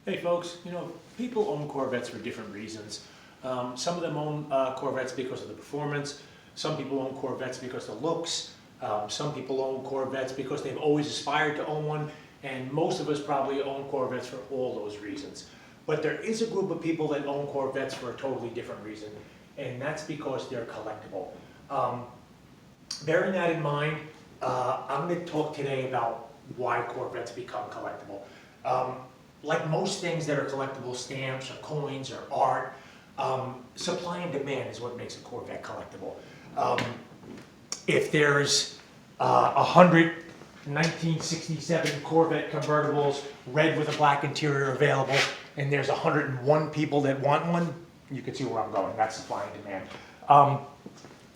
Hey folks, people own Corvettes for different reasons. Some of them own Corvettes because of the performance. Some people own Corvettes because of the looks. Some people own Corvettes because they've always aspired to own one. And most of us probably own Corvettes for all those reasons. But there is a group of people that own Corvettes for a totally different reason. And that's because they're collectible. Bearing that in mind, I'm going to talk today about why Corvettes become collectible. Like most things that are collectible, stamps or coins or art, supply and demand is what makes a Corvette collectible. If there's 100 1967 Corvette convertibles, red with a black interior available, and there's 101 people that want one, you can see where I'm going. That's supply and demand.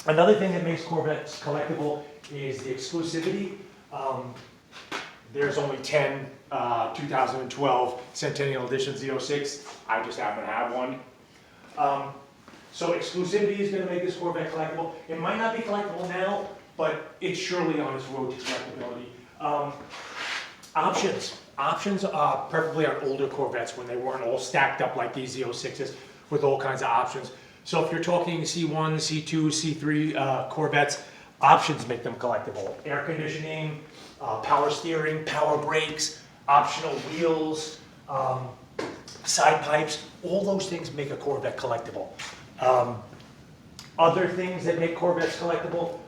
Another thing that makes Corvettes collectible is the exclusivity. There's only 10 2012 Centennial Edition Z06. I just happen to have one. So exclusivity is going to make this Corvette collectible. It might not be collectible now, but it's surely on its road to collectability. Options. Options are preferably on older Corvettes when they weren't all stacked up like these Z06s with all kinds of options. So if you're talking C1, C2, C3 Corvettes, options make them collectible. Air conditioning, power steering, power brakes, optional wheels, side pipes, all those things make a Corvette collectible. Other things that make Corvettes collectible,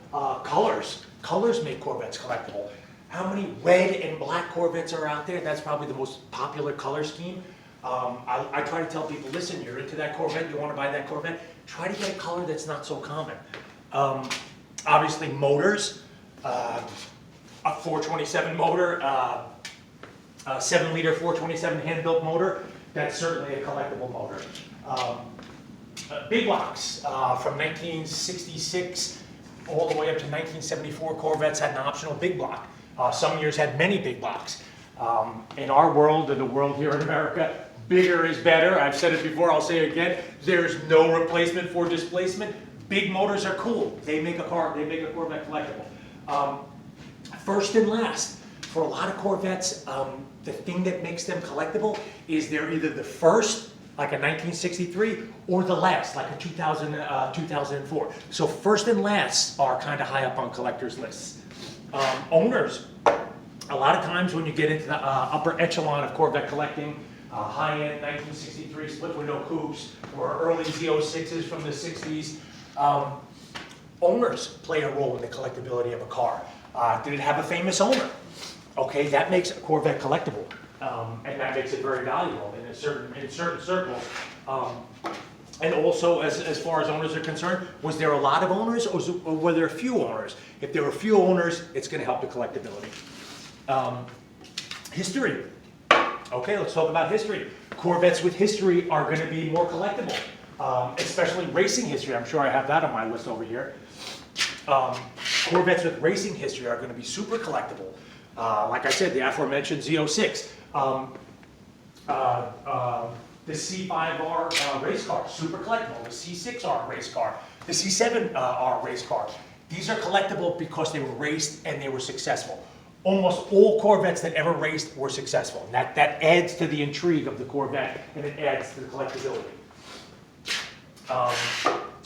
colors. Colors make Corvettes collectible. How many red and black Corvettes are out there? That's probably the most popular color scheme. I try to tell people, listen, you're into that Corvette, you want to buy that Corvette, try to get a color that's not so common. Obviously motors, a 427 motor, a 7-liter 427 hand-built motor, that's certainly a collectible motor. Big blocks from 1966 all the way up to 1974, Corvettes had an optional big block. Some years had many big blocks. In our world, in the world here in America, bigger is better. I've said it before, I'll say it again. There's no replacement for displacement. Big motors are cool. They make a Corvette collectible. First and last, for a lot of Corvettes, the thing that makes them collectible is they're either the first, like a 1963, or the last, like a 2004. So first and last are kind of high up on collectors' lists. Owners, a lot of times when you get into the upper echelon of Corvette collecting, high-end 1963 split-window coupes or early Z06s from the 60s, owners play a role in the collectability of a car. Did it have a famous owner? Okay, that makes a Corvette collectible, and that makes it very valuable in certain circles. And also, as far as owners are concerned, was there a lot of owners or were there a few owners? If there were few owners, it's going to help the collectability. History. Okay, let's talk about history. Corvettes with history are going to be more collectible, especially racing history. I'm sure I have that on my list over here. Corvettes with racing history are going to be super collectible. Like I said, the aforementioned Z06. The C5R race car, super collectible. The C6R race car. The C7R race car. These are collectible because they were raced and they were successful. Almost all Corvettes that ever raced were successful. And that adds to the intrigue of the Corvette and it adds to the collectability.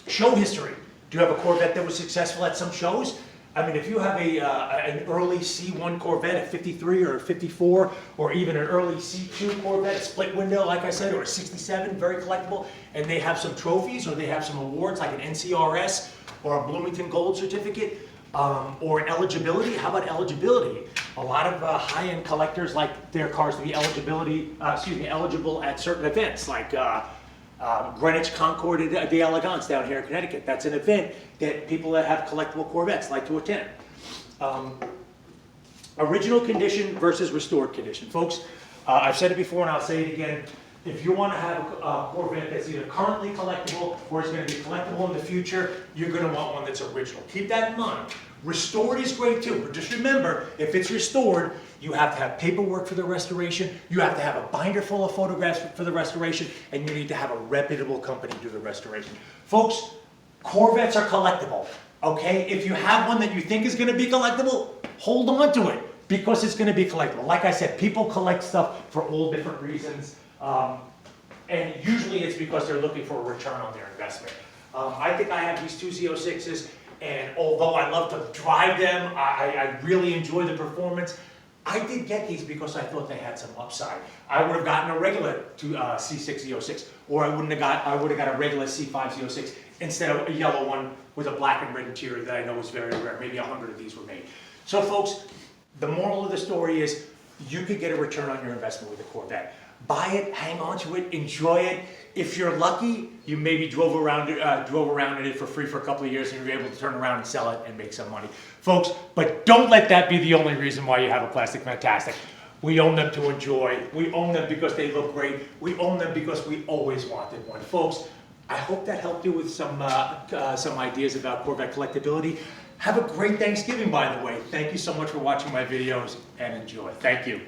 Show history. Do you have a Corvette that was successful at some shows? I mean, if you have an early C1 Corvette, a 53 or a 54, or even an early C2 Corvette, a split window, like I said, or a 67, very collectible, and they have some trophies or they have some awards like an NCRS or a Bloomington Gold Certificate, or an eligibility. How about eligibility? A lot of high-end collectors like their cars to be eligible at certain events, like Greenwich Concours d'Elegance down here in Connecticut. That's an event that people that have collectible Corvettes like to attend. Original condition versus restored condition. Folks, I've said it before and I'll say it again. If you want to have a Corvette that's either currently collectible or is going to be collectible in the future, you're going to want one that's original. Keep that in mind. Restored is great too, but just remember, if it's restored, you have to have paperwork for the restoration, you have to have a binder full of photographs for the restoration, and you need to have a reputable company do the restoration. Folks, Corvettes are collectible, okay? If you have one that you think is going to be collectible, hold on to it because it's going to be collectible. Like I said, people collect stuff for all different reasons. And usually it's because they're looking for a return on their investment. I think I have these two Z06s, and although I love to drive them, I really enjoy the performance. I did get these because I thought they had some upside. I would have gotten a regular C6 Z06, or I would have got a regular C5 Z06 instead of a yellow one with a black and red interior that I know is very rare. Maybe 100 of these were made. So folks, the moral of the story is you could get a return on your investment with a Corvette. Buy it, hang on to it, enjoy it. If you're lucky, you maybe drove around in it for free for a couple of years and you're able to turn around and sell it and make some money. Folks, but don't let that be the only reason why you have a Plastic Fantastic. We own them to enjoy. We own them because they look great. We own them because we always wanted one. Folks, I hope that helped you with some ideas about Corvette collectability. Have a great Thanksgiving, by the way. Thank you so much for watching my videos and enjoy. Thank you.